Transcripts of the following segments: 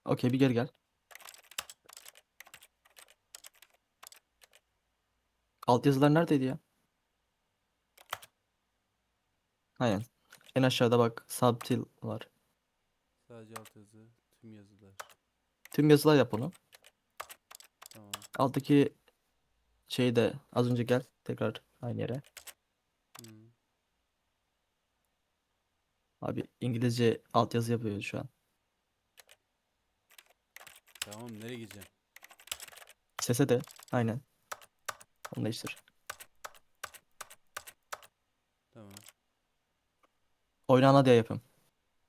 Okey, bir geri gel. Altyazılar neredeydi ya? Aynen. En aşağıda bak, subtitle var. Sadece alt yazı, tüm yazılar. Tüm yazılar yap onu. Tamam. Alttaki şeyi de az önce gel tekrar aynı yere. Hı. Abi İngilizce altyazı yapıyor şu an. Tamam, nereye gideceğim? Sese de aynen. Onu değiştir. Tamam. Oyna ana diye yapayım.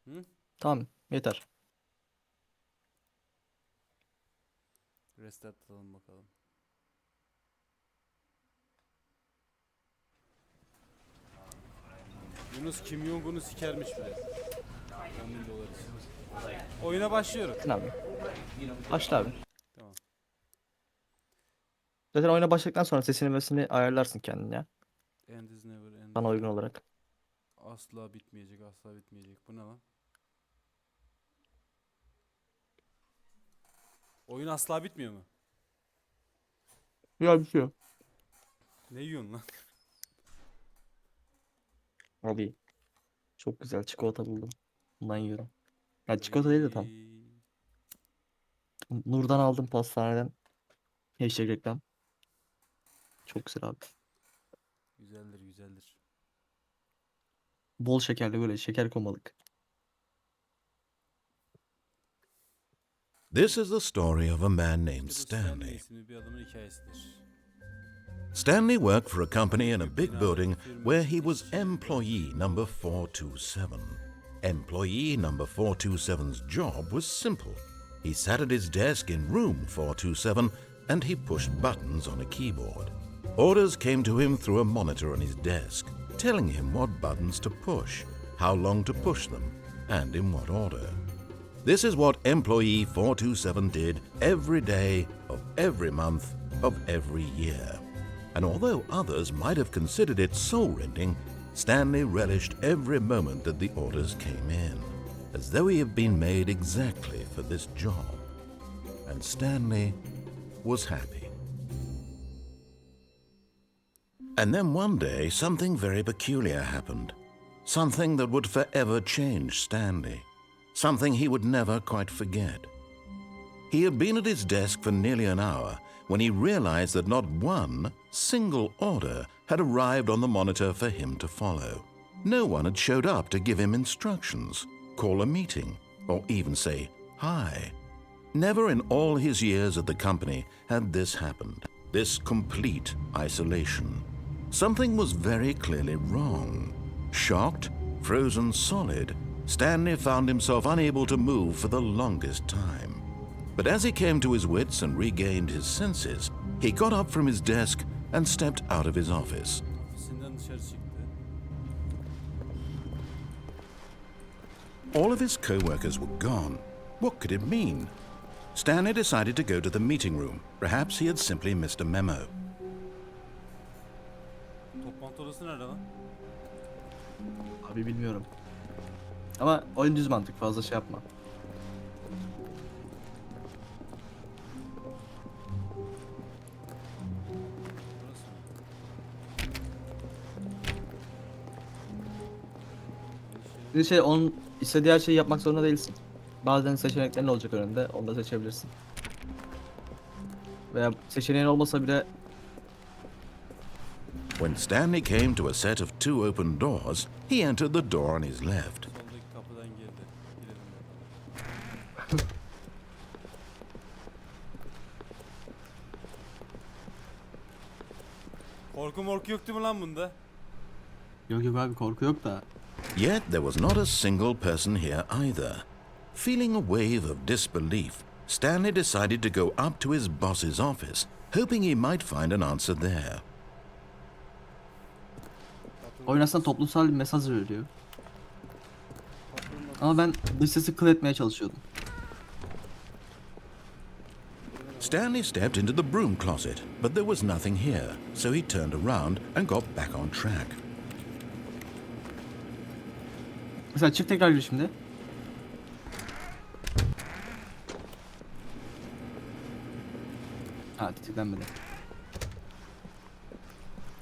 Hı? Tamam, yeter. Restart atalım bakalım. Yunus Kim Jong-un'u sikermiş bile. 10.000 dolar için. Oyuna başlıyorum. Sen abi. Başla abi. Tamam. Zaten oyuna başladıktan sonra sesini vesini ayarlarsın kendin ya. End is never end. Bana uygun olarak. Asla bitmeyecek, asla bitmeyecek. Bu ne lan? Oyun asla bitmiyor mu? Ya bir şey yok. Ne yiyorsun lan? Abi çok güzel çikolata buldum. Bundan yiyorum. Ya çikolata değil de tam. Ay, Nur'dan aldım pastaneden. Hashtag reklam. Çok güzel abi. güzeldir, güzeldir. Bol şekerli böyle şeker komalık. This is the story of a man named Bu Stanley Stanley. isimli bir adamın hikayesidir. Stanley worked for a company in a big building where he was employee number 427. Employee number 427's job was simple. He sat at his desk in room 427 and he pushed buttons on a keyboard. Orders came to him through a monitor on his desk, telling him what buttons to push, how long to push them, and in what order. This is what employee 427 did every day of every month of every year. And although others might have considered it soul-rending, Stanley relished every moment that the orders came in, as though he had been made exactly for this job. And Stanley was happy. And then one day, something very peculiar happened. Something that would forever change Stanley. Something he would never quite forget. He had been at his desk for nearly an hour when he realized that not one single order had arrived on the monitor for him to follow. No one had showed up to give him instructions, call a meeting, or even say hi. Never in all his years at the company had this happened, this complete isolation. Something was very clearly wrong. Shocked, frozen solid, Stanley found himself unable to move for the longest time. But as he came to his wits and regained his senses, he got up from his desk and stepped out of his office. Ofisinden dışarı çıktı. All of his co-workers were gone. What could it mean? Stanley decided to go to the meeting room. Perhaps he had simply missed a memo. Toplantı odası nerede lan? Abi bilmiyorum. Ama oyun düz mantık, fazla şey yapma. Burası mı? Bir şey, onun istediği her şeyi yapmak zorunda değilsin. Bazen seçeneklerin olacak önünde, onu da seçebilirsin. Veya seçeneğin olmasa bile When Stanley came to a set of two open doors, he entered the door on his left. Soldaki kapıdan girdi. Girelim bakalım. Korku morku yok değil mi lan bunda? yok yok abi, korku yok da. Yet there was not a single person here either. Feeling a wave of disbelief, Stanley decided to go up to his boss's office, hoping he might find an answer there. Oyun aslında toplumsal bir mesaj veriyor. Ama ben dış sesi kıl etmeye çalışıyordum. Stanley stepped into the broom closet, but there was nothing here, so he turned around and got back on track. Mesela çık tekrar gir şimdi. Ha, tetiklenmedi.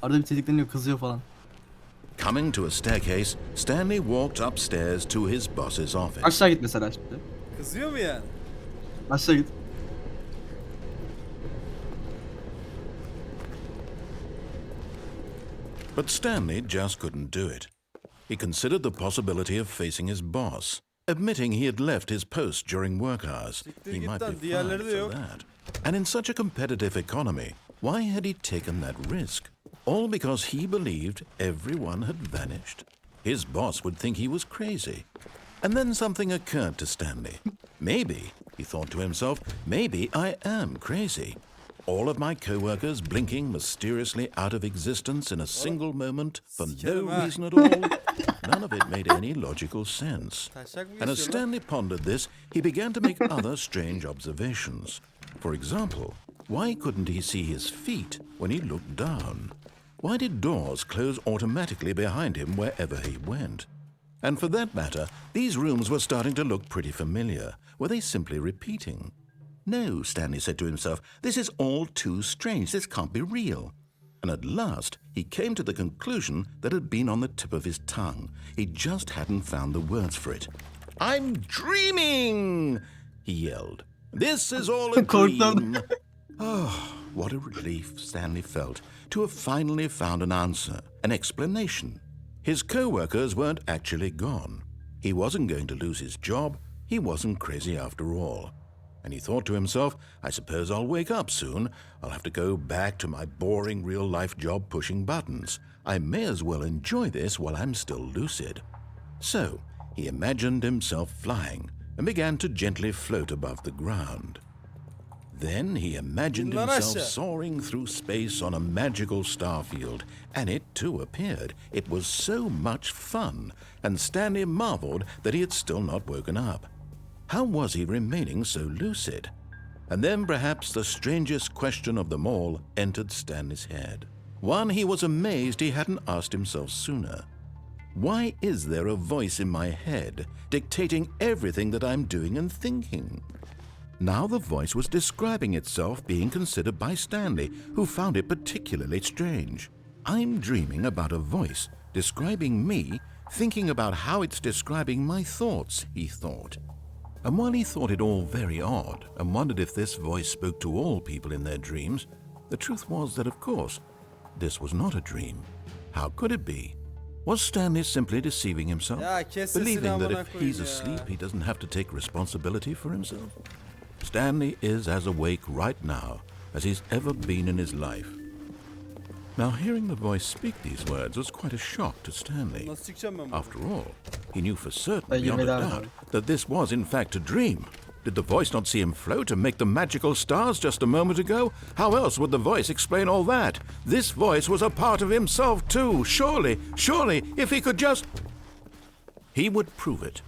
Arada bir tetikleniyor, kızıyor falan. Coming to a staircase, Stanley walked upstairs to his boss's office. Aşağı git mesela şimdi. Kızıyor mu yani? Aşağı git. But Stanley just couldn't do it. He considered the possibility of facing his boss, admitting he had left his post during work hours. He might be fired for that. And in such a competitive economy, why had he taken that risk? All because he believed everyone had vanished? His boss would think he was crazy. And then something occurred to Stanley. Maybe, he thought to himself, maybe I am crazy. All of my co-workers blinking mysteriously out of existence in a single moment for no reason at all. None of it made any logical sense. And as Stanley pondered this, he began to make other strange observations. For example, why couldn't he see his feet when he looked down? Why did doors close automatically behind him wherever he went? And for that matter, these rooms were starting to look pretty familiar. Were they simply repeating? No, Stanley said to himself, this is all too strange. This can't be real. And at last, he came to the conclusion that had been on the tip of his tongue. He just hadn't found the words for it. I'm dreaming, he yelled. This is all a dream. Oh, what a relief Stanley felt to have finally found an answer, an explanation. His co-workers weren't actually gone. He wasn't going to lose his job. He wasn't crazy after all. And he thought to himself, I suppose I'll wake up soon. I'll have to go back to my boring real-life job pushing buttons. I may as well enjoy this while I'm still lucid. So he imagined himself flying and began to gently float above the ground. Then he imagined himself soaring through space on a magical star field, and it too appeared. It was so much fun, and Stanley marveled that he had still not woken up. How was he remaining so lucid? And then perhaps the strangest question of them all entered Stanley's head. One he was amazed he hadn't asked himself sooner. Why is there a voice in my head dictating everything that I'm doing and thinking? Now the voice was describing itself being considered by Stanley, who found it particularly strange. I'm dreaming about a voice describing me, thinking about how it's describing my thoughts, he thought. And while he thought it all very odd and wondered if this voice spoke to all people in their dreams, the truth was that, of course, this was not a dream. How could it be? Was Stanley simply deceiving himself, believing that if he's asleep, he doesn't have to take responsibility for himself? Stanley is as awake right now as he's ever been in his life. Now, hearing the voice speak these words was quite a shock to Stanley. After all, he knew for certain, beyond a doubt, that this was in fact a dream. Did the voice not see him float and make the magical stars just a moment ago? How else would the voice explain all that? This voice was a part of himself too. Surely, if he could just... He would prove it.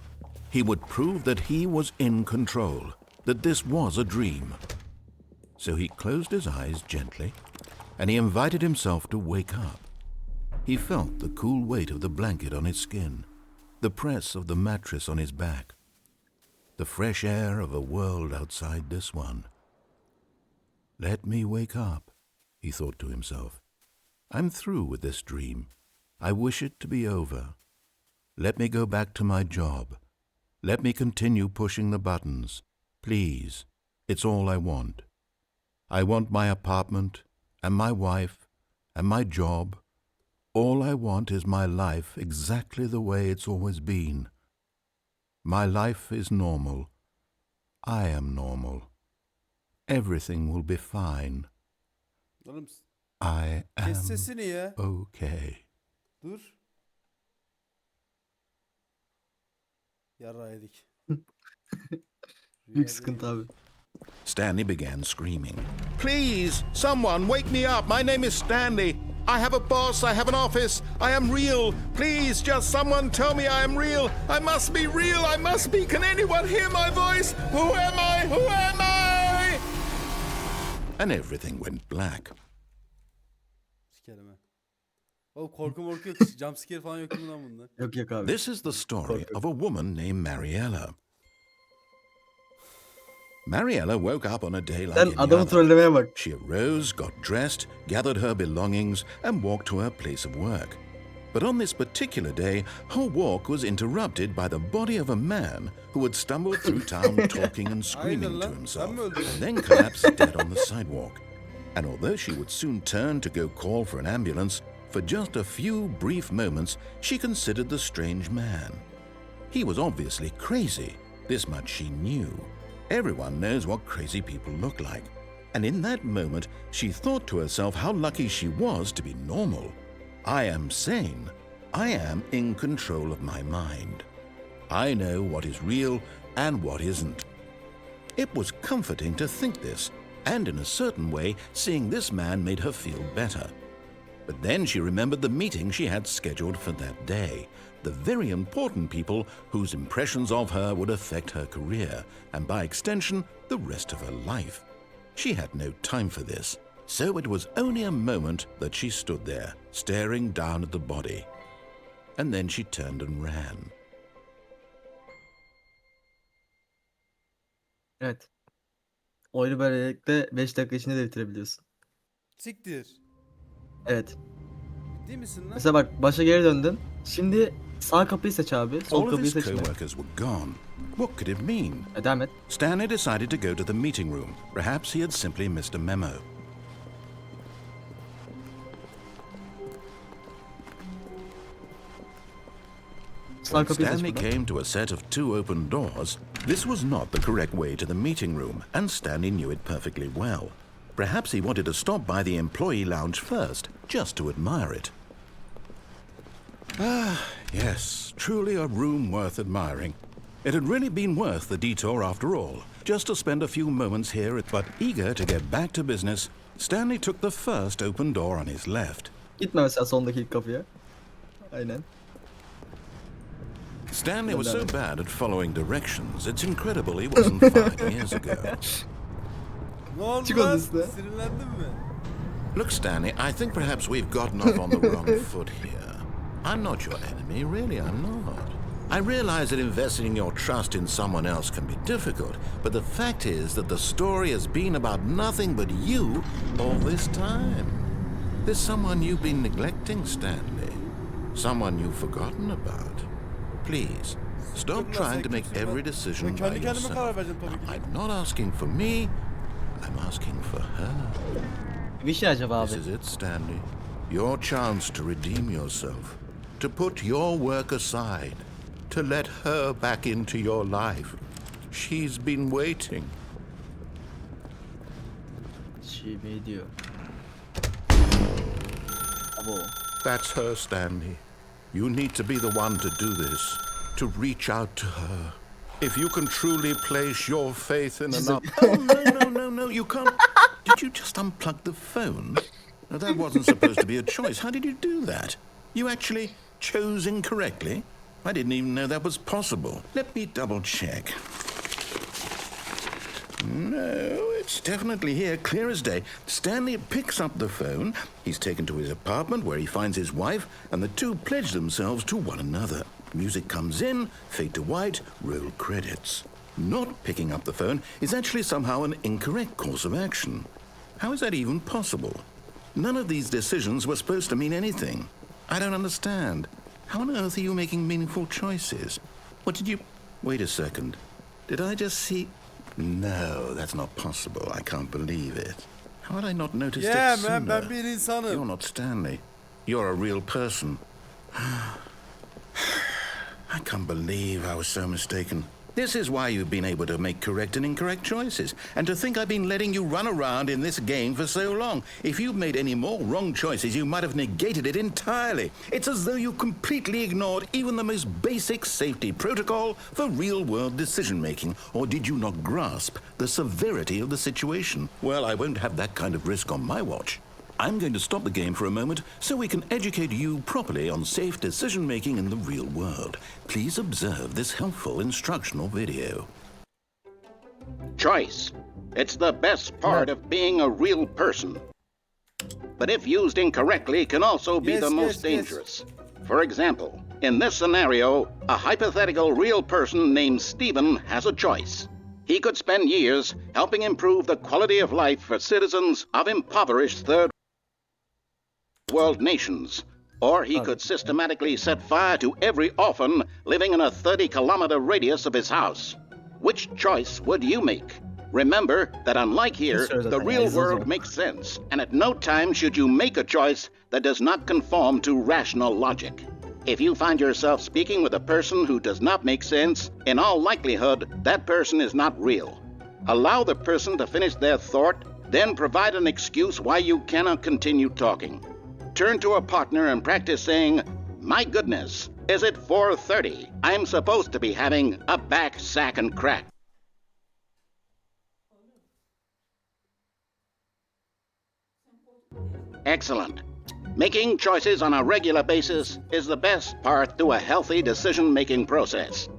He would prove that he was in control, that this was a dream. So he closed his eyes gently, and he invited himself to wake up. He felt the cool weight of the blanket on his skin, the press of the mattress on his back, the fresh air of a world outside this one. Let me wake up, he thought to himself. I'm through with this dream. I wish it to be over. Let me go back to my job. Let me continue pushing the buttons. Please, it's all I want. I want my apartment, and my wife, and my job. All I want is my life exactly the way it's always been. My life is normal. I am normal. Everything will be fine. I am okay. Dur. Yarrağı yedik. Büyük sıkıntı abi. Stanley began screaming. Please, someone wake me up. My name is Stanley. I have a boss. I have an office. I am real. Please, just someone tell me I am real. I must be real. I must be. Can anyone hear my voice? Who am I? Who am I? And everything went black. Sikerim ha. Oğlum korku morku yok. Jumpscare falan yok mu lan bunda? Yok abi. This is the story of a woman named Mariella. Mariella woke up on a day like Sen any adamı other. trollemeye bak. She arose, got dressed, gathered her belongings, and walked to her place of work. But on this particular day, her walk was interrupted by the body of a man who had stumbled through town talking and screaming to himself, and then collapsed dead on the sidewalk. And although she would soon turn to go call for an ambulance, for just a few brief moments she considered the strange man. He was obviously crazy, this much she knew. Everyone knows what crazy people look like. And in that moment, she thought to herself how lucky she was to be normal. I am sane. I am in control of my mind. I know what is real and what isn't. It was comforting to think this, and in a certain way, seeing this man made her feel better. But then she remembered the meeting she had scheduled for that day, the very important people whose impressions of her would affect her career, and by extension, the rest of her life. She had no time for this. So it was only a moment that she stood there, staring down at the body. And then she turned and ran. Evet. Oyunu böylelikle 5 dakika içinde de bitirebiliyorsun. Siktir. Evet. Değil misin lan? Mesela bak başa geri döndün. Şimdi sağ kapıyı seç abi. Sol All of kapıyı his seçme. co-workers were gone. What could it mean? Devam et. Stanley decided to go to the meeting room. Perhaps he had simply missed a memo. Sağ When kapıyı seç Stanley buradan. came to a set of 2 open doors, this was not the correct way to the meeting room, and Stanley knew it perfectly well. Perhaps he wanted to stop by the employee lounge first, just to admire it. Ah, yes, truly a room worth admiring. It had really been worth the detour after all, just to spend a few moments here. But eager to get back to business, Stanley took the first open door on his left. Gitme mesela sondaki ilk kapıya. Aynen. Stanley was so bad at following directions, it's incredible he wasn't 5 years ago. Ne oldu Çık lan? onun üstüne. Sinirlendin mi? Look, Stanley, I think perhaps we've gotten off on the wrong foot here. I'm not your enemy, really, I'm not. I realize that investing your trust in someone else can be difficult, but the fact is that the story has been about nothing but you all this time. There's someone you've been neglecting, Stanley. Someone you've forgotten about. Please, stop trying to make every decision by Kendi kendime yourself. karar vereceğim tabii ki. I'm not asking for me, I'm asking for her. Bir şey acaba This abi. is it, Stanley. Your chance to redeem yourself, to put your work aside, to let her back into your life. She's been waiting. Şey diyor. Abo. That's her, Stanley. You need to be the one to do this, to reach out to her. If you can truly place your faith in She's a- another... Oh, no, you can't... Did you just unplug the phone? Now, that wasn't supposed to be a choice. How did you do that? You actually chose incorrectly? I didn't even know that was possible. Let me double check. No, it's definitely here, clear as day. Stanley picks up the phone. He's taken to his apartment where he finds his wife, and the two pledge themselves to one another. Music comes in, fade to white, roll credits. Not picking up the phone is actually somehow an incorrect course of action. How is that even possible? None of these decisions were supposed to mean anything. I don't understand. How on earth are you making meaningful choices? What did you... Wait a second. Did I just see... No, that's not possible. I can't believe it. How had I not noticed Yeah, it sooner? man, ben bir insanım. You're not Stanley. You're a real person. I can't believe I was so mistaken. This is why you've been able to make correct and incorrect choices. And to think I've been letting you run around in this game for so long. If you'd made any more wrong choices, you might have negated it entirely. It's as though you completely ignored even the most basic safety protocol for real-world decision-making. Or did you not grasp the severity of the situation? Well, I won't have that kind of risk on my watch. I'm going to stop the game for a moment so we can educate you properly on safe decision-making in the real world. Please observe this helpful instructional video. Choice. It's the best part of being a real person. But if used incorrectly, can also be the most dangerous. For example, in this scenario, a hypothetical real person named Stephen has a choice. He could spend years helping improve the quality of life for citizens of impoverished third world nations. Or he could systematically set fire to every orphan living in a 30-kilometer radius of his house. Which choice would you make? Remember that unlike here, the real world makes sense, and at no time should you make a choice that does not conform to rational logic. If you find yourself speaking with a person who does not make sense, in all likelihood, that person is not real. Allow the person to finish their thought, then provide an excuse why you cannot continue talking. Turn to a partner and practice saying, "My goodness, is it 4:30? I'm supposed to be having a back, sack, and crack." Excellent. Making choices on a regular basis is the best part to a healthy decision-making process.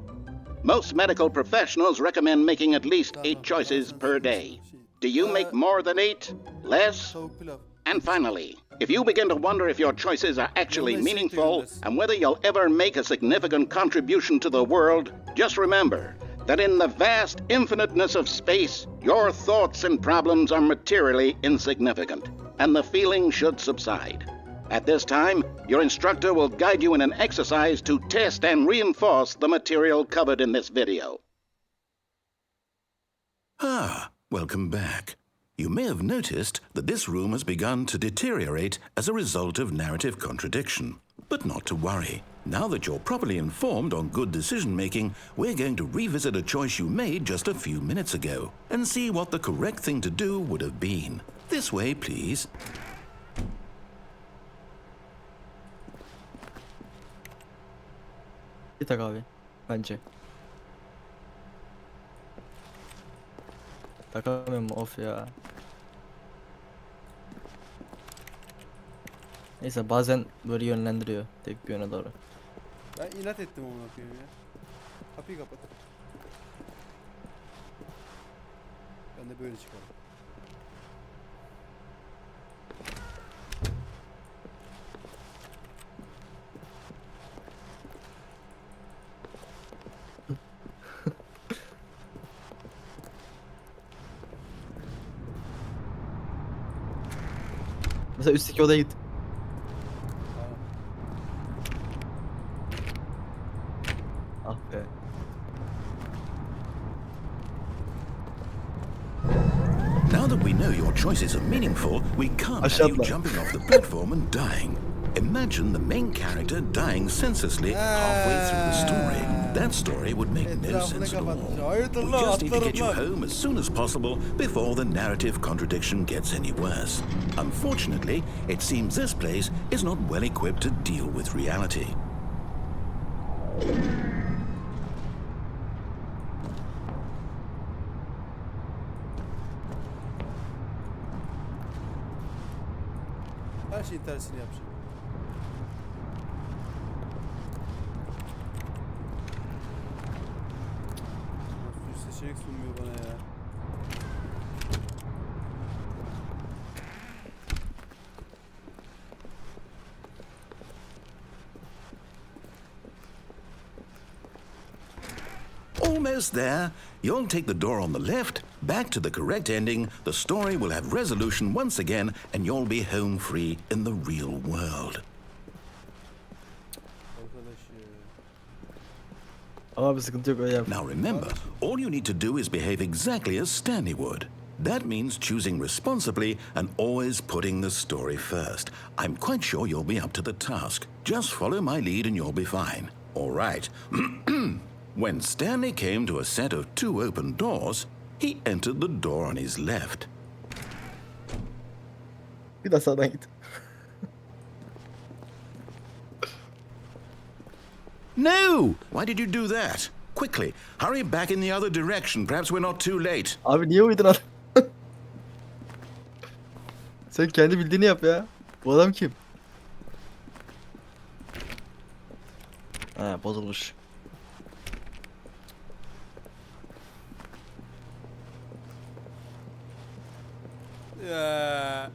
Most medical professionals recommend making at least 8 choices per day. Do you make more than 8? Less? Tavuk pilav. And finally, if you begin to wonder if your choices are actually meaningful and whether you'll ever make a significant contribution to the world, just remember that in the vast infiniteness of space, your thoughts and problems are materially insignificant, and the feeling should subside. At this time, your instructor will guide you in an exercise to test and reinforce the material covered in this video. Ah, welcome back. You may have noticed that this room has begun to deteriorate as a result of narrative contradiction. But not to worry. Now that you're properly informed on good decision-making, we're going to revisit a choice you made just a few minutes ago and see what the correct thing to do would have been. This way, please. Bir tak abi. Bence. Takamıyorum of ya. Neyse bazen böyle yönlendiriyor tek bir yöne doğru. Ben inat ettim onu koyayım ya. Kapıyı kapat. Ben de böyle çıkarım. Mesela üstteki odaya git. Ah be. Now that we know your choices are meaningful, we can't have you Aşağıda. jumping off the platform and dying. Imagine the main character dying senselessly halfway through the story. That story would make no Etrafını sense at all. kapatmış. Hayırdır We lan, just need to get you atlarım lan. home as soon as possible before the narrative contradiction gets any worse. Unfortunately, it seems this place is not well equipped to deal with reality. Her şeyin tersini yapacağım. Nasıl seçenek sunmuyor bana ya. Almost there. You'll take the door on the left, back to the correct ending, the story will have resolution once again, and you'll be home free in the real world. Arkadaş ya. Ama bir sıkıntı yok öyle yap. Now remember, all you need to do is behave exactly as Stanley would. That means choosing responsibly and always putting the story first. I'm quite sure you'll be up to the task. Just follow my lead and you'll be fine. All right. When Stanley came to a set of 2 open doors, he entered the door on his left. Bir daha sağdan git. No! Why did you do that? Quickly, hurry back in the other direction. Perhaps we're not too late. Abi niye uydun adam? Sen kendi bildiğini yap ya. Bu adam kim? Ha bozulmuş. Ya.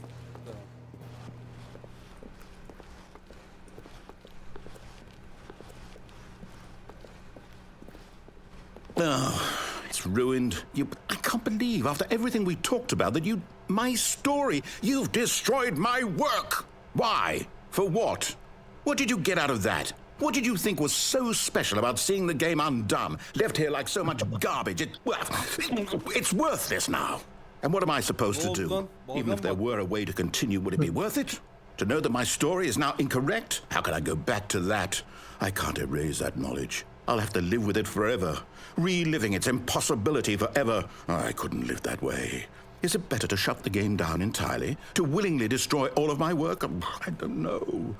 Tamam. Oh, it's It's ruined. I can't believe, after everything we talked about, that my story, you've destroyed my work. Why? For what? What did you get out of that? What did you think was so special about seeing the game undone, left here like so much garbage? It's worthless now. And what am I supposed to do? Even if there were a way to continue, would it be worth it? To know that my story is now incorrect? How can I go back to that? I can't erase that knowledge. I'll have to live with it forever, reliving its impossibility forever. I couldn't live that way. Is it better to shut the game down entirely? To willingly destroy all of my work? I don't know.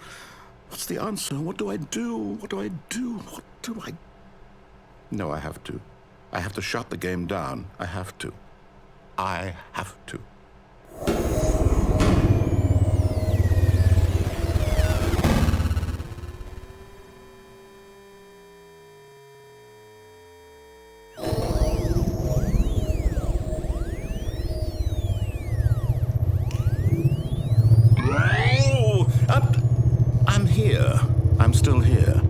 What's the answer? What do I do? What do I do? What do I... No, I have to. I have to shut the game down. I have to. I have to. I'm still here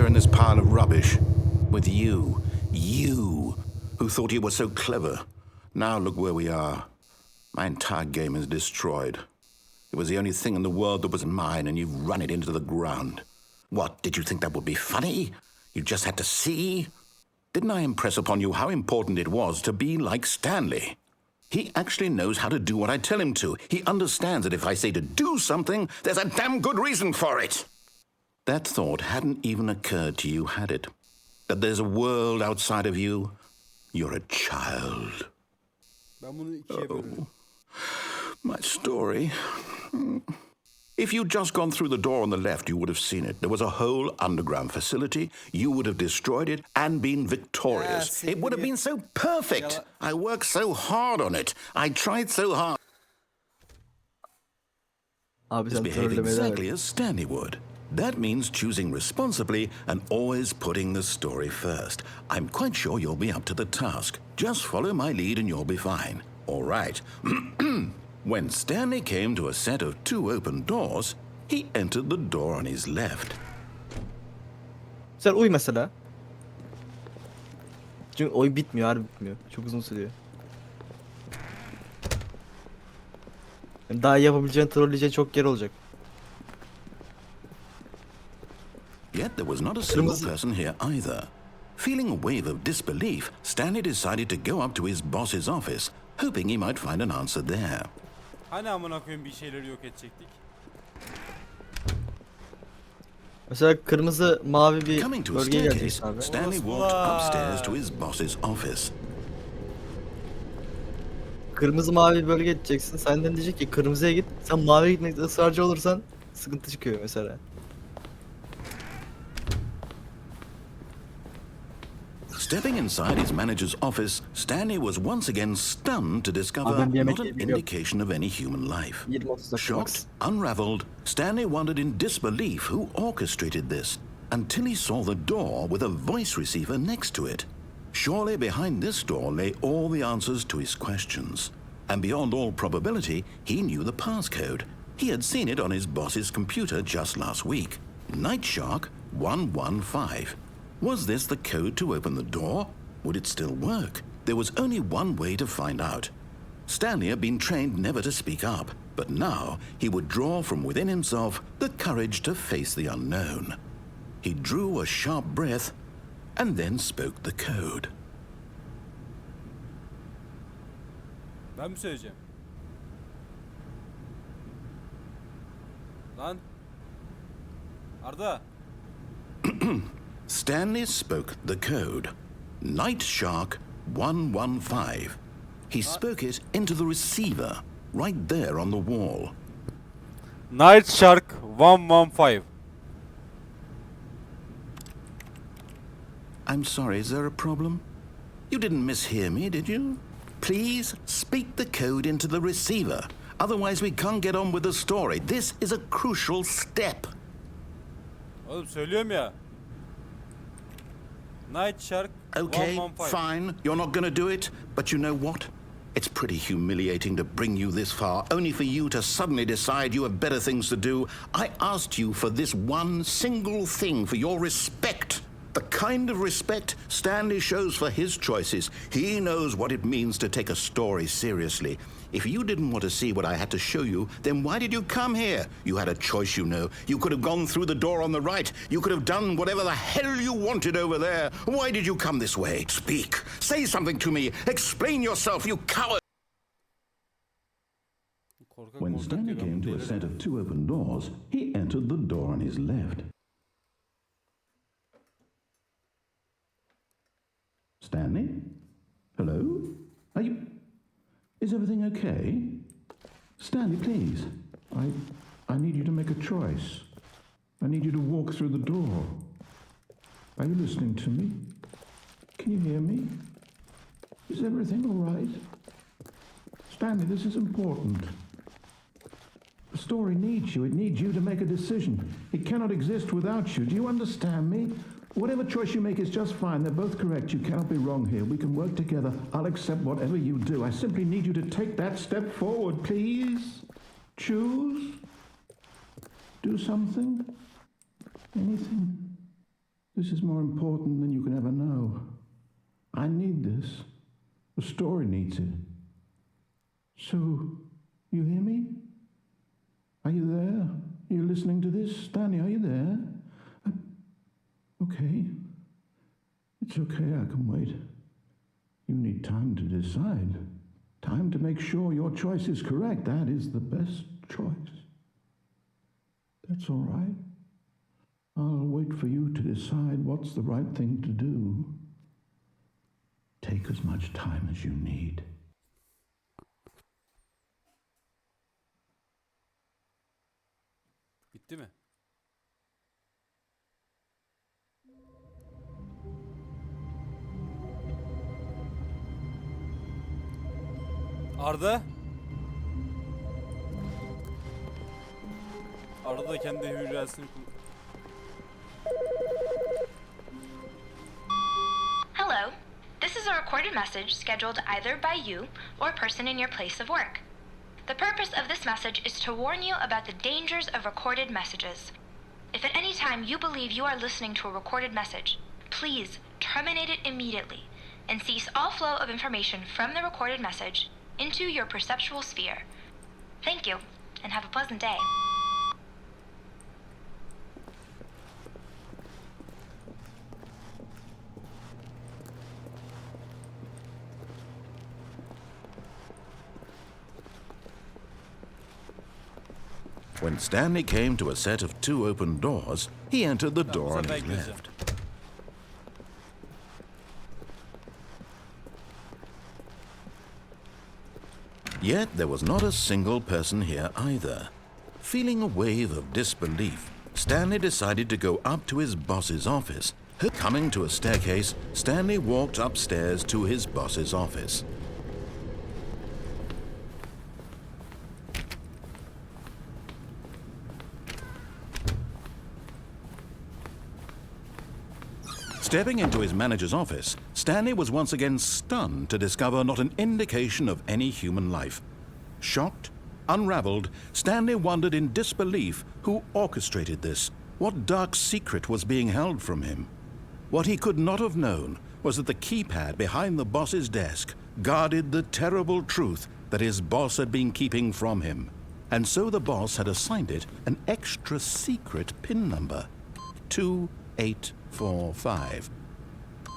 in this pile of rubbish, with you who thought you were so clever. Now look where we are. My entire game is destroyed. It was the only thing in the world that was mine, and you've run it into the ground. What, did you think that would be funny? You just had to see? Didn't I impress upon you how important it was to be like Stanley? He actually knows how to do what I tell him to. He understands that if I say to do something, there's a damn good reason for it. That thought hadn't even occurred to you, had it? That there's a world outside of you? You're a child. Oh, my story. If you'd just gone through the door on the left, you would have seen it. There was a whole underground facility. You would have destroyed it and been victorious. It would have been so perfect. I worked so hard on it. I tried so hard. Abi sen Behave trollemeye exactly as Stanley would. That means choosing responsibly and always putting the story first. I'm quite sure you'll be up to the task. Just follow my lead and you'll be fine. All right. When Stanley came to a set of 2 open doors, he entered the door on his left. Sen uy mesela. Çünkü oy bitmiyor, harbi bitmiyor. Çok uzun sürüyor. Yani daha yapabileceğin, trolleyeceğin çok yer olacak. Yet there was not a single person here either. Feeling a wave of disbelief, Stanley decided to go up to his boss's office, hoping he might find an answer there. Hani amına koyayım bir şeyleri yok edecektik. Mesela kırmızı mavi bir Coming to a bölgeye staircase, geleceksin abi. Stanley walked upstairs to his boss's office. Kırmızı mavi bölge gideceksin. Senden diyecek ki kırmızıya git. Sen maviye gitmekte ısrarcı olursan sıkıntı çıkıyor mesela. Stepping inside his manager's office, Stanley was once again stunned to discover not an indication of any human life. Shocked, unraveled, Stanley wondered in disbelief who orchestrated this, until he saw the door with a voice receiver next to it. Surely behind this door lay all the answers to his questions. And beyond all probability, he knew the passcode. He had seen it on his boss's computer just last week. Nightshark 115. Was this the code to open the door? Would it still work? There was only one way to find out. Stanley had been trained never to speak up, but now he would draw from within himself the courage to face the unknown. He drew a sharp breath and then spoke the code. Ben mi söyleyeceğim? Lan. Arda. Stanley spoke the code. Nightshark 115. He spoke it into the receiver, right there on the wall. Nightshark 115. I'm sorry, is there a problem? You didn't mishear me, did you? Please speak the code into the receiver. Otherwise we can't get on with the story. This is a crucial step. Oğlum söylüyorum ya. Nightshark Okay, 115. fine. You're not gonna do it. But you know what? It's pretty humiliating to bring you this far, only for you to suddenly decide you have better things to do. I asked you for this one single thing, for your respect. The kind of respect Stanley shows for his choices. He knows what it means to take a story seriously. If you didn't want to see what I had to show you, then why did you come here? You had a choice, you know. You could have gone through the door on the right. You could have done whatever the hell you wanted over there. Why did you come this way? Speak. Say something to me. Explain yourself, you coward. When Stanley came to a set of 2 open doors, he entered the door on his left. Stanley? Hello? Are you... Is everything okay? Stanley, please. I need you to make a choice. I need you to walk through the door. Are you listening to me? Can you hear me? Is everything all right? Stanley, this is important. The story needs you. It needs you to make a decision. It cannot exist without you. Do you understand me? Whatever choice you make is just fine. They're both correct. You cannot be wrong here. We can work together. I'll accept whatever you do. I simply need you to take that step forward, please. Choose. Do something. Anything. This is more important than you can ever know. I need this. The story needs it. So, you hear me? Are you there? Are you listening to this? Stanley, are you there? Okay. It's okay, I can wait. You need time to decide. Time to make sure your choice is correct. That is the best choice. That's all right. I'll wait for you to decide what's the right thing to do. Take as much time as you need. Bitti mi? Arda? Arda da kendi hücresini Hello. This is a recorded message scheduled either by you or a person in your place of work. The purpose of this message is to warn you about the dangers of recorded messages. If at any time you believe you are listening to a recorded message, please terminate it immediately and cease all flow of information from the recorded message into your perceptual sphere. Thank you, and have a pleasant day. When Stanley came to a set of 2 open doors, he entered the door on his left. Yet there was not a single person here either. Feeling a wave of disbelief, Stanley decided to go up to his boss's office. Coming to a staircase, Stanley walked upstairs to his boss's office. Stepping into his manager's office, Stanley was once again stunned to discover not an indication of any human life. Shocked, unraveled, Stanley wondered in disbelief who orchestrated this. What dark secret was being held from him? What he could not have known was that the keypad behind the boss's desk guarded the terrible truth that his boss had been keeping from him. And so the boss had assigned it an extra secret PIN number, 2845.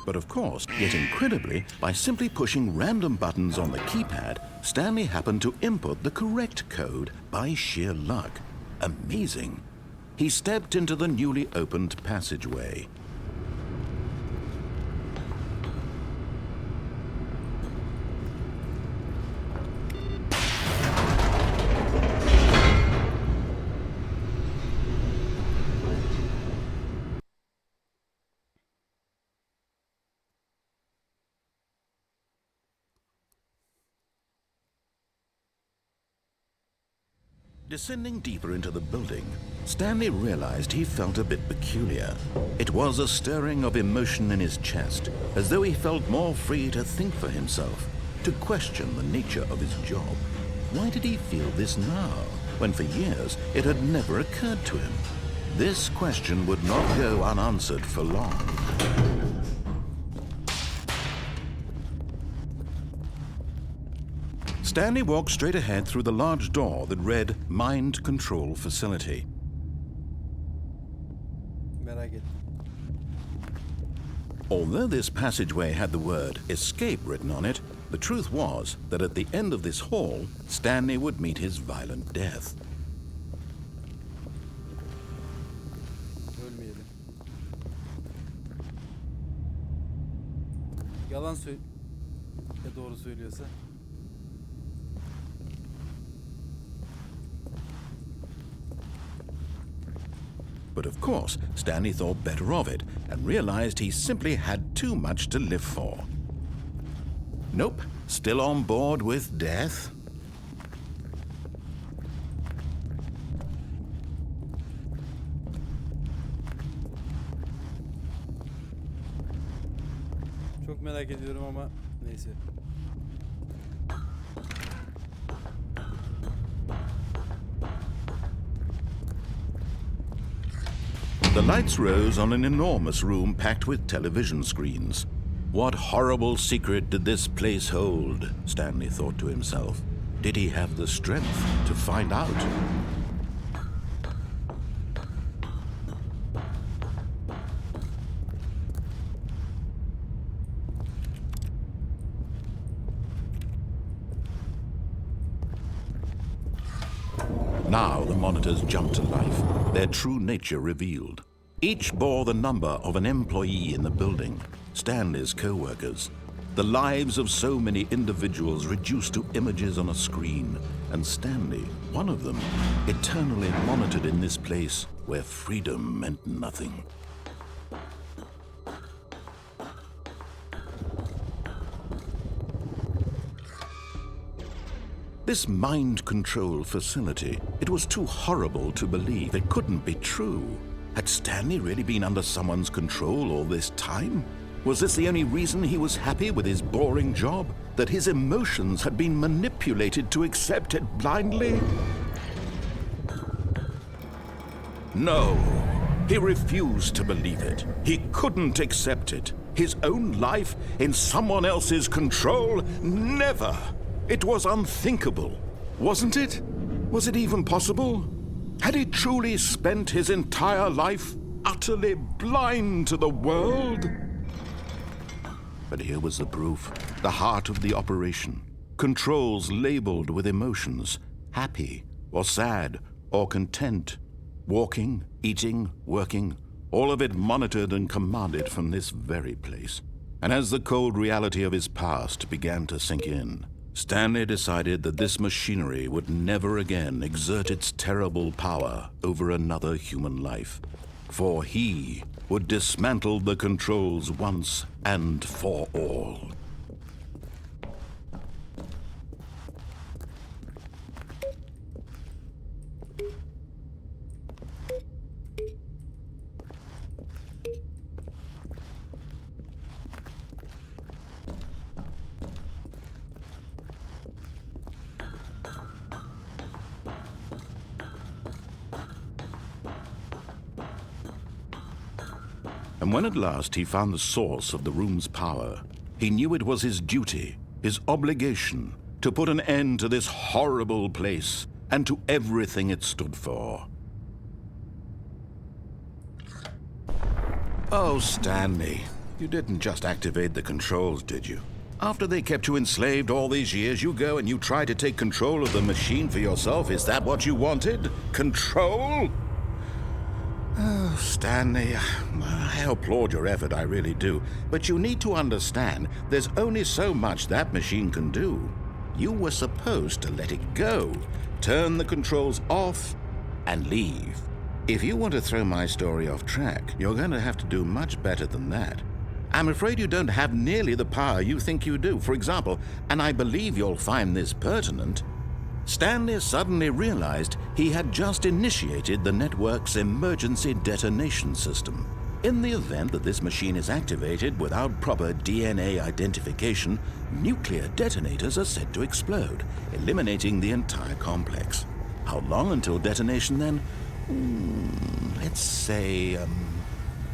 But of course, yet incredibly, by simply pushing random buttons on the keypad, Stanley happened to input the correct code by sheer luck. Amazing. He stepped into the newly opened passageway. Descending deeper into the building, Stanley realized he felt a bit peculiar. It was a stirring of emotion in his chest, as though he felt more free to think for himself, to question the nature of his job. Why did he feel this now, when for years it had never occurred to him? this question would not go unanswered for long. Stanley walked straight ahead through the large door that read Mind Control Facility. Merak ettim. Although this passageway had the word escape written on it, the truth was that at the end of this hall, Stanley would meet his violent death. Ölmeyelim. Yalan söyle... Ya doğru söylüyorsa? But of course, Stanley thought better of it and realized he simply had too much to live for. Nope, still on board with death? Çok merak ediyorum ama neyse. The lights rose on an enormous room packed with television screens. What horrible secret did this place hold? Stanley thought to himself. Did he have the strength to find out? Now the monitors jumped to life, their true nature revealed. Each bore the number of an employee in the building, Stanley's co-workers. The lives of so many individuals reduced to images on a screen, and Stanley, one of them, eternally monitored in this place where freedom meant nothing. This mind control facility, it was too horrible to believe. It couldn't be true. Had Stanley really been under someone's control all this time? Was this the only reason he was happy with his boring job? That his emotions had been manipulated to accept it blindly? No, he refused to believe it. He couldn't accept it. His own life in someone else's control? Never! It was unthinkable, wasn't it? Was it even possible? Had he truly spent his entire life utterly blind to the world? But here was the proof, the heart of the operation. Controls labeled with emotions, happy or sad or content. Walking, eating, working, all of it monitored and commanded from this very place. And as the cold reality of his past began to sink in, Stanley decided that this machinery would never again exert its terrible power over another human life, for he would dismantle the controls once and for all. And when at last he found the source of the room's power, he knew it was his duty, his obligation, to put an end to this horrible place and to everything it stood for. Oh, Stanley, you didn't just activate the controls, did you? After they kept you enslaved all these years, you go and you try to take control of the machine for yourself. Is that what you wanted? Control? Oh, Stanley, I applaud your effort, I really do. But you need to understand, there's only so much that machine can do. You were supposed to let it go, turn the controls off, and leave. If you want to throw my story off track, you're going to have to do much better than that. I'm afraid you don't have nearly the power you think you do. For example, and I believe you'll find this pertinent, Stanley suddenly realized he had just initiated the network's emergency detonation system. In the event that this machine is activated without proper DNA identification, nuclear detonators are said to explode, eliminating the entire complex. How long until detonation then? Let's say,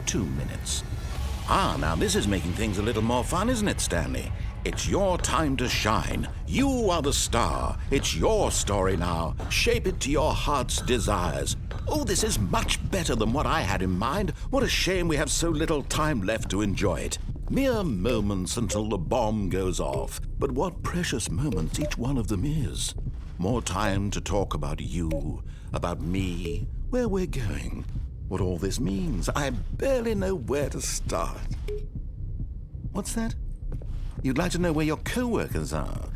2 minutes. Ah, now this is making things a little more fun, isn't it, Stanley? It's your time to shine. You are the star. It's your story now. Shape it to your heart's desires. Oh, this is much better than what I had in mind. What a shame we have so little time left to enjoy it. Mere moments until the bomb goes off. But what precious moments each one of them is. More time to talk about you, about me, where we're going, what all this means. I barely know where to start. What's that? You'd like to know where your co-workers are?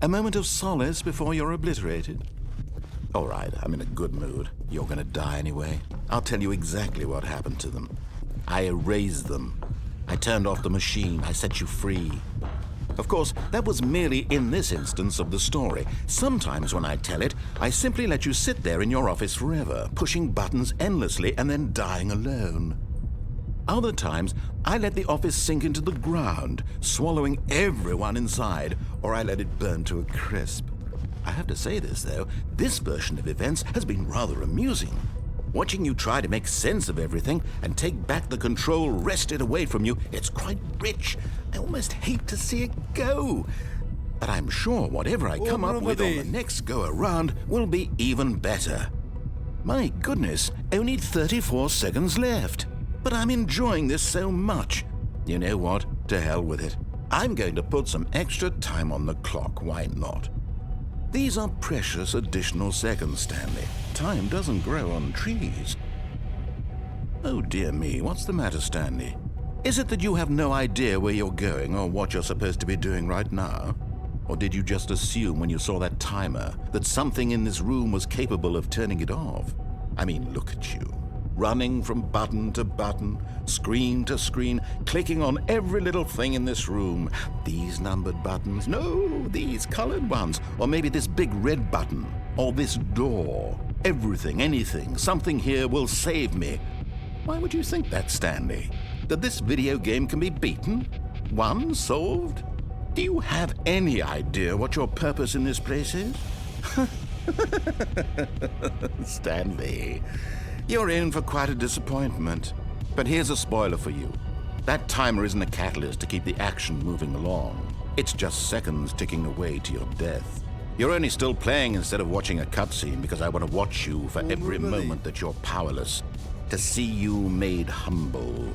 A moment of solace before you're obliterated? All right, I'm in a good mood. You're gonna die anyway. I'll tell you exactly what happened to them. I erased them. I turned off the machine. I set you free. Of course, that was merely in this instance of the story. Sometimes when I tell it, I simply let you sit there in your office forever, pushing buttons endlessly and then dying alone. Other times, I let the office sink into the ground, swallowing everyone inside, or I let it burn to a crisp. I have to say this, though, this version of events has been rather amusing. Watching you try to make sense of everything and take back the control wrested away from you, it's quite rich. I almost hate to see it go. But I'm sure whatever I come up with on the next go-around will be even better. My goodness, only 34 seconds left. But I'm enjoying this so much. You know what? To hell with it. I'm going to put some extra time on the clock. Why not? These are precious additional seconds, Stanley. Time doesn't grow on trees. Oh dear me, what's the matter, Stanley? Is it that you have no idea where you're going or what you're supposed to be doing right now? Or did you just assume when you saw that timer that something in this room was capable of turning it off? I mean, look at you. Running from button to button, screen to screen, clicking on every little thing in this room. These numbered buttons, no, these colored ones, or maybe this big red button, or this door. Everything, anything, something here will save me. Why would you think that, Stanley? That this video game can be beaten? Won? Solved? Do you have any idea what your purpose in this place is? Stanley, you're in for quite a disappointment. But here's a spoiler for you. That timer isn't a catalyst to keep the action moving along. It's just seconds ticking away to your death. You're only still playing instead of watching a cutscene because I want to watch you for every moment that you're powerless. To see you made humble.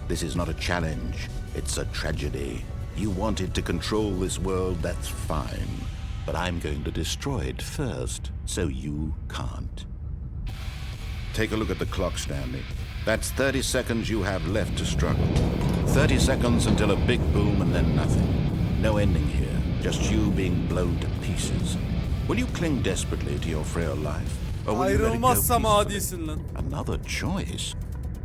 This is not a challenge. It's a tragedy. You wanted to control this world, that's fine. But I'm going to destroy it first, so you can't. Take a look at the clock, Stanley. That's 30 seconds you have left to struggle. 30 seconds until a big boom and then nothing. No ending here, just you being blown to pieces. Will you cling desperately to your frail life? Or will you let it go Ayrılmazsam peacefully? adisin lan. Another choice.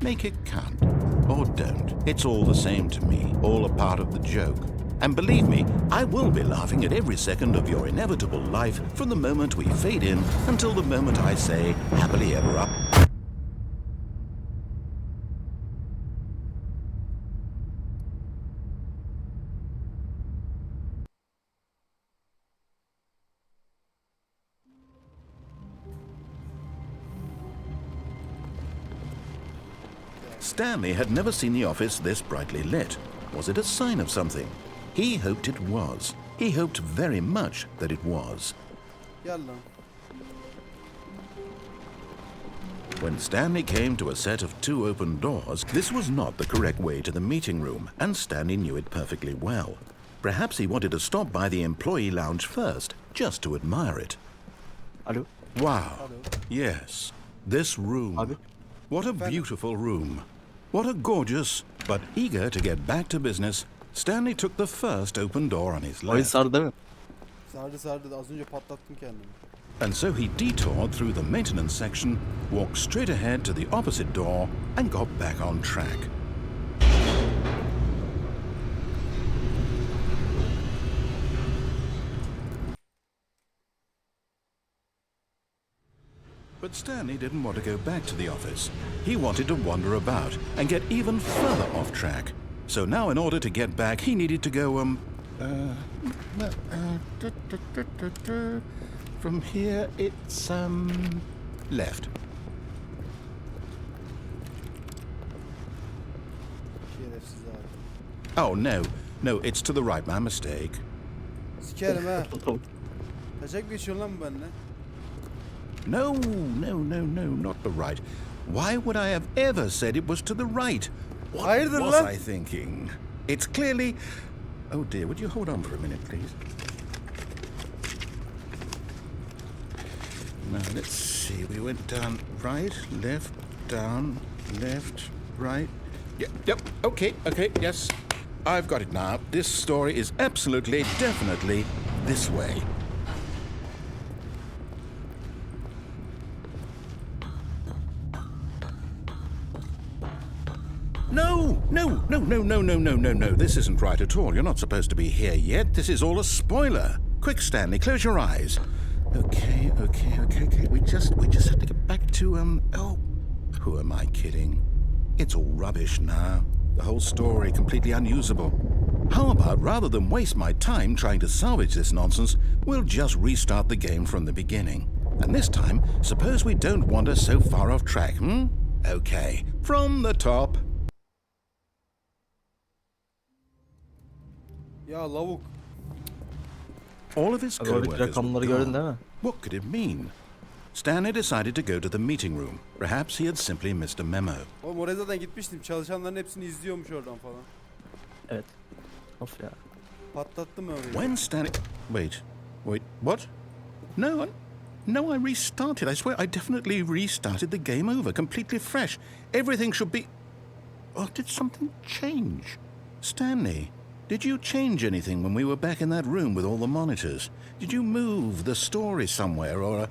Make it count. Or don't. It's all the same to me, all a part of the joke. And believe me, I will be laughing at every second of your inevitable life from the moment we fade in until the moment I say, happily ever after. Stanley had never seen the office this brightly lit. Was it a sign of something? He hoped it was. He hoped very much that it was. Gel lan. When Stanley came to a set of 2 open doors, this was not the correct way to the meeting room, and Stanley knew it perfectly well. Perhaps he wanted to stop by the employee lounge first, just to admire it. Alo. Wow. Yes. This room. Abi. What a beautiful room. What a gorgeous, but eager to get back to business, Stanley took the first open door on his Oyun left. sardı değil mi? Sardı az önce patlattım kendimi. And so he detoured through the maintenance section, walked straight ahead to the opposite door, and got back on track. But Stanley didn't want to go back to the office. He wanted to wander about and get even further off track. So now in order to get back, he needed to go, from here it's, left. Oh, no. No, it's to the right. My mistake. Sikerim ha. Kaçak geçiyorsun lan bu benimle? No, not the right. Why would I have ever said it was to the right? What Hayırdır was lan? I thinking? It's clearly... Oh dear, would you hold on for a minute, please? Now, let's see. We went down right, left, down, left, right. Yep, okay, yes. I've got it now. This story is absolutely, definitely this way. No. This isn't right at all. You're not supposed to be here yet. This is all a spoiler. Quick, Stanley, close your eyes. Okay. We just have to get back to, oh, who am I kidding? It's all rubbish now. The whole story completely unusable. How about, rather than waste my time trying to salvage this nonsense, we'll just restart the game from the beginning. And this time, suppose we don't wander so far off track, Okay, from the top. Ya lavuk. All of his Abi oradaki co-workers were rakamları gördün değil gone. mi? What could it mean? Stanley decided to go to the meeting room. Perhaps he had simply missed a memo. Oğlum oraya zaten gitmiştim. Çalışanların hepsini izliyormuş oradan falan. Evet. Of ya. Patlattım orayı. When Stanley... Wait, what? No, I restarted. I swear I definitely restarted the game over, completely fresh. Everything should be... Oh, did something change? Stanley, did you change anything when we were back in that room with all the monitors? Did you move the story somewhere or...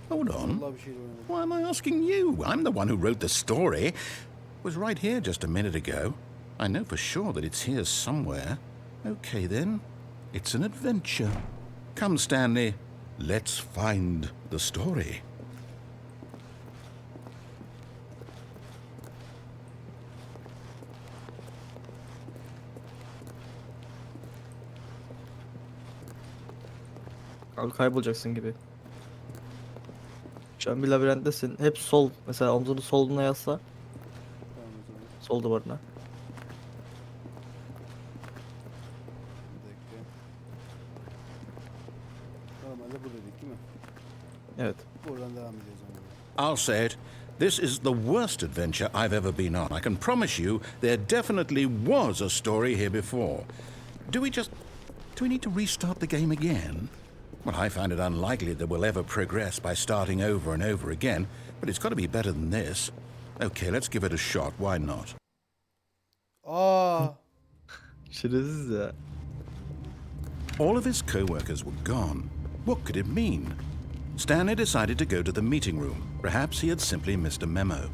Hold on. Vallahi bir şeydi oynadım. Why am I asking you? I'm the one who wrote the story. It was right here just a minute ago. I know for sure that it's here somewhere. Okay, then. It's an adventure. Come, Stanley. Let's find the story. Abi kaybolacaksın gibi. Şu an bir labirenttesin. Hep sol. Mesela omzunu soluna yasla. Tamam o zaman. Sol duvarına. Bir dakika. Normalde bu dedik değil mi? Evet. Buradan devam edeceğiz ama. I'll say it. This is the worst adventure I've ever been on. I can promise you there definitely was a story here before. Do we need to restart the game again? Well, I find it unlikely that we'll ever progress by starting over and over again, but it's got to be better than this. Okay, let's give it a shot. Why not? Aa, Şerefsiz ya. All of his co-workers were gone. What could it mean? Stanley decided to go to the meeting room. Perhaps he had simply missed a memo.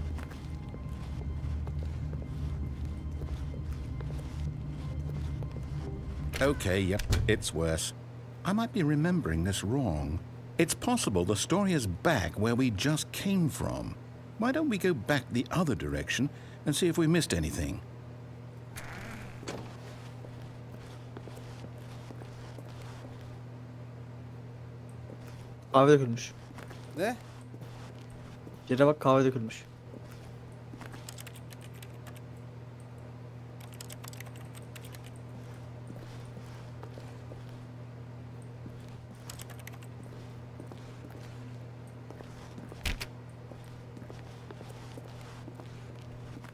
Okay, yep, it's worse. I might be remembering this wrong. It's possible the story is back where we just came from. Why don't we go back the other direction and see if we missed anything? Kahve dökülmüş. ne? Yere bak, kahve dökülmüş.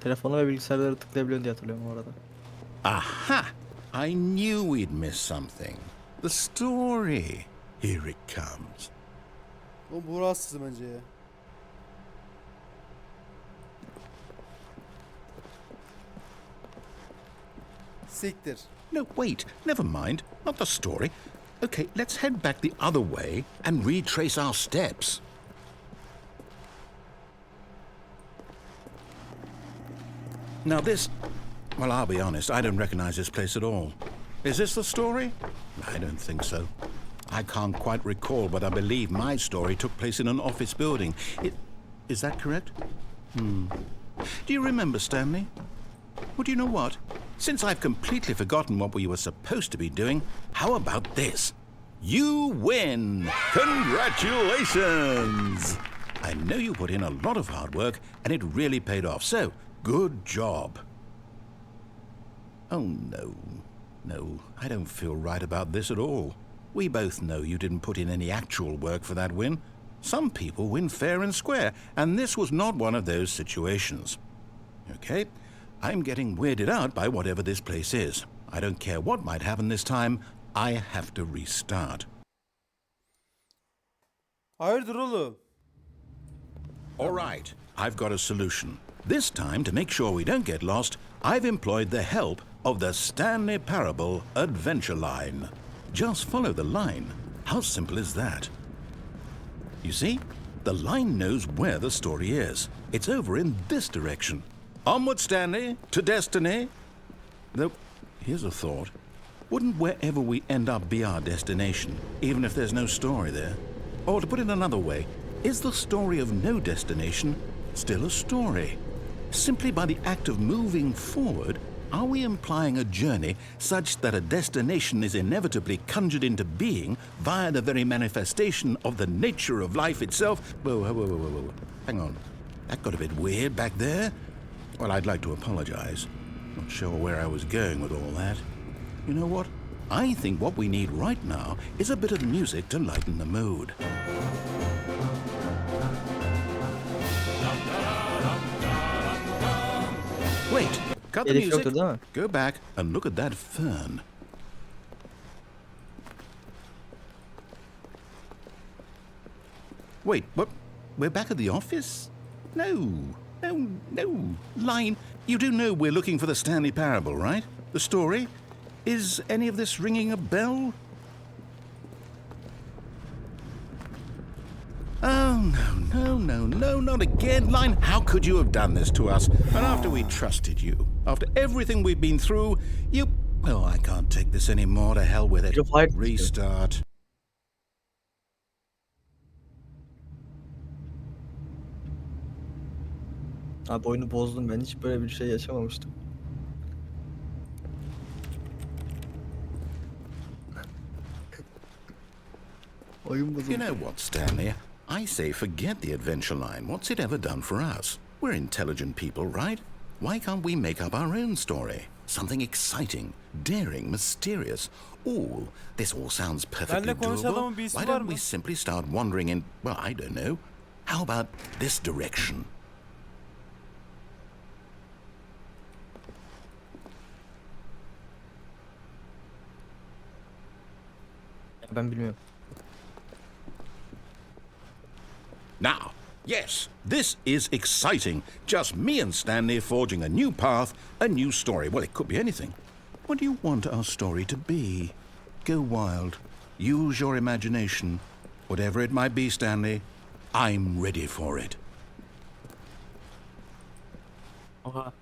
Telefonu ve bilgisayarları tıklayabiliyorsun diye hatırlıyorum bu arada. Aha! I knew we'd missed something. The story. Here it comes. Oğlum bu rahatsız bence ya. Siktir. No, wait. Never mind. Not the story. Okay, let's head back the other way and retrace our steps. Now this... Well, I'll be honest, I don't recognize this place at all. Is this the story? I don't think so. I can't quite recall, but I believe my story took place in an office building. Is that correct? Do you remember, Stanley? Well, do you know what? Since I've completely forgotten what we were supposed to be doing, how about this? You win! Congratulations! I know you put in a lot of hard work, and it really paid off, so good job. Oh, no. No, I don't feel right about this at all. We both know you didn't put in any actual work for that win. Some people win fair and square, and this was not one of those situations. Okay, I'm getting weirded out by whatever this place is. I don't care what might happen this time. I have to restart. Hayırdır oğlum? All right, I've got a solution. This time, to make sure we don't get lost, I've employed the help of the Stanley Parable Adventure Line. Just follow the line. How simple is that? You see, the line knows where the story is. It's over in this direction. Onward, Stanley, to destiny. Though, here's a thought. Wouldn't wherever we end up be our destination, even if there's no story there? Or to put it another way, is the story of no destination still a story? Simply by the act of moving forward, are we implying a journey such that a destination is inevitably conjured into being via the very manifestation of the nature of life itself? Whoa. Hang on. That got a bit weird back there. Well, I'd like to apologize. Not sure where I was going with all that. You know what? I think what we need right now is a bit of music to lighten the mood. Wait, cut the Elif music. yoktur değil mi? Go back and look at that fern. Wait, what? We're back at the office? No. Line, you do know we're looking for the Stanley Parable, right? The story? Is any of this ringing a bell? Oh, no, not again. Line, how could you have done this to us? And after we trusted you, after everything we've been through, you... Oh, I can't take this anymore. To hell with it. You're fired. Restart. Abi oyunu bozdum, ben hiç böyle bir şey yaşamamıştım. Oyun bozuldu. You know what, Stanley? I say forget the adventure line. What's it ever done for us? We're intelligent people, right? Why can't we make up our own story? Something exciting, daring, mysterious. Ooh, this all sounds perfectly Benle konuşan adamın doable. bir ismi Why var don't mı? we simply start wandering in, well, I don't know. How about this direction? Ben bilmiyorum. Now, yes, this is exciting. Just me and Stanley forging a new path, a new story. Well, it could be anything. What do you want our story to be? Go wild. Use your imagination. Whatever it might be, Stanley, I'm ready for it. Oha.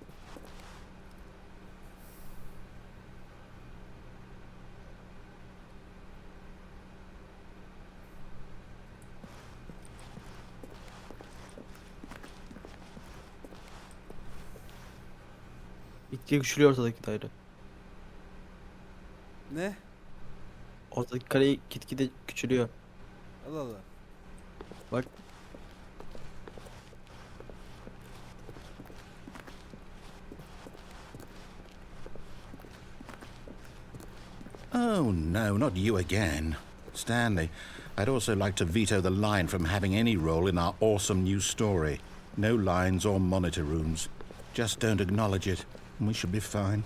Gitgide küçülüyor ortadaki daire. Ne? Ortadaki kare gitgide küçülüyor. Allah Allah. Bak. Oh, no, not you again. Stanley, I'd also like to veto the line from having any role in our awesome new story. No lines or monitor rooms. Just don't acknowledge it, and we should be fine.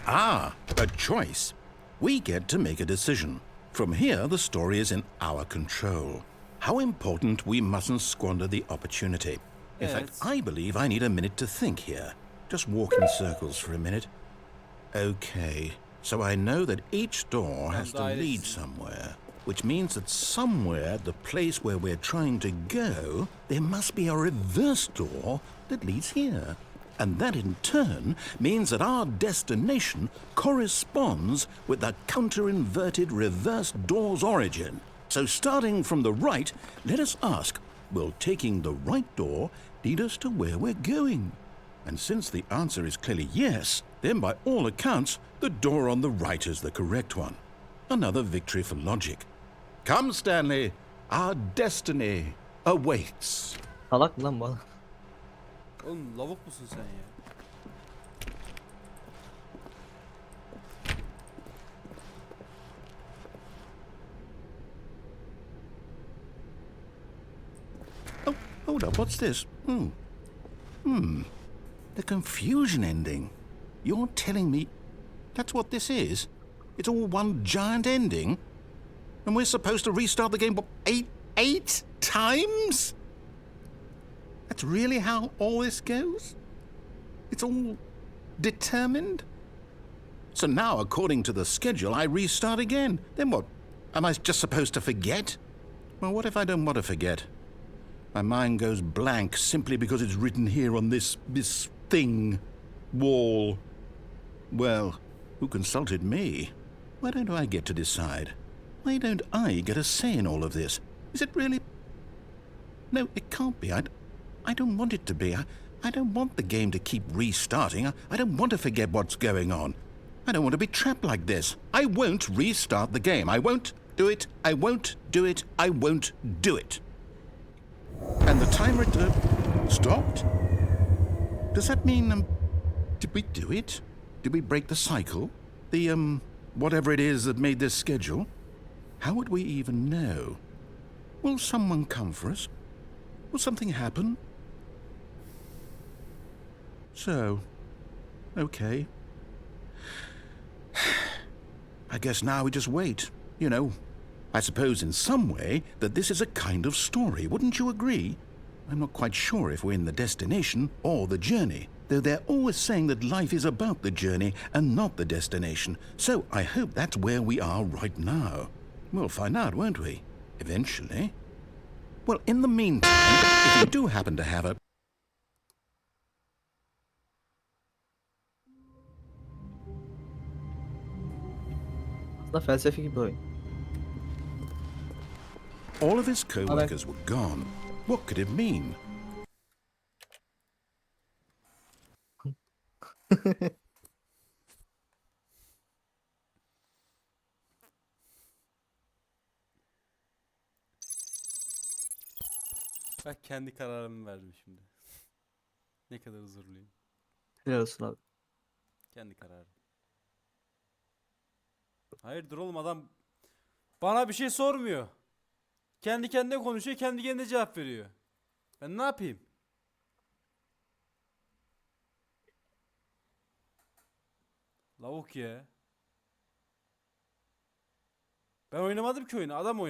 Ah, a choice. We get to make a decision. From here, the story is in our control. How important we mustn't squander the opportunity. In fact, I believe I need a minute to think here. Just walk in circles for a minute. Okay, so I know that each door has to lead somewhere, which means that somewhere, the place where we're trying to go, there must be a reverse door that leads here. And that in turn means that our destination corresponds with the counter-inverted reverse door's origin. So starting from the right, let us ask, will taking the right door lead us to where we're going? And since the answer is clearly yes, then by all accounts, the door on the right is the correct one. Another victory for logic. Come, Stanley. Our destiny awaits. Salak mı lan bu adam? Oğlum lavuk musun sen ya? Oh, hold up. What's this? The confusion ending. You're telling me that's what this is? It's all one giant ending? And we're supposed to restart the game, what, eight times? That's really how all this goes? It's all determined? So now, according to the schedule, I restart again. Then what? Am I just supposed to forget? Well, what if I don't want to forget? My mind goes blank simply because it's written here on this thing, wall. Well, who consulted me? Why don't I get to decide? Why don't I get a say in all of this? Is it really? No, it can't be. I don't want it to be. I don't want the game to keep restarting. I don't want to forget what's going on. I don't want to be trapped like this. I won't restart the game. I won't do it. I won't do it. I won't do it. And the timer stopped? Does that mean, did we do it? Did we break the cycle? The, whatever it is that made this schedule? How would we even know? Will someone come for us? Will something happen? So, okay. I guess now we just wait, you know. I suppose in some way that this is a kind of story, wouldn't you agree? I'm not quite sure if we're in the destination or the journey, though they're always saying that life is about the journey and not the destination. So I hope that's where we are right now. We'll find out, won't we? Eventually. Well, in the meantime, if you do happen to have a... Aslında felsefi gibi bir oyun. All of his co-workers were gone. What could it mean? Bak kendi kararımı verdim şimdi. Ne kadar huzurluyum. Helal olsun abi. Kendi kararım. Hayırdır oğlum, adam bana bir şey sormuyor. Kendi kendine konuşuyor, kendi kendine cevap veriyor. Ben ne yapayım? Lavuk ya. Ben oynamadım ki oyunu, adam oynadı.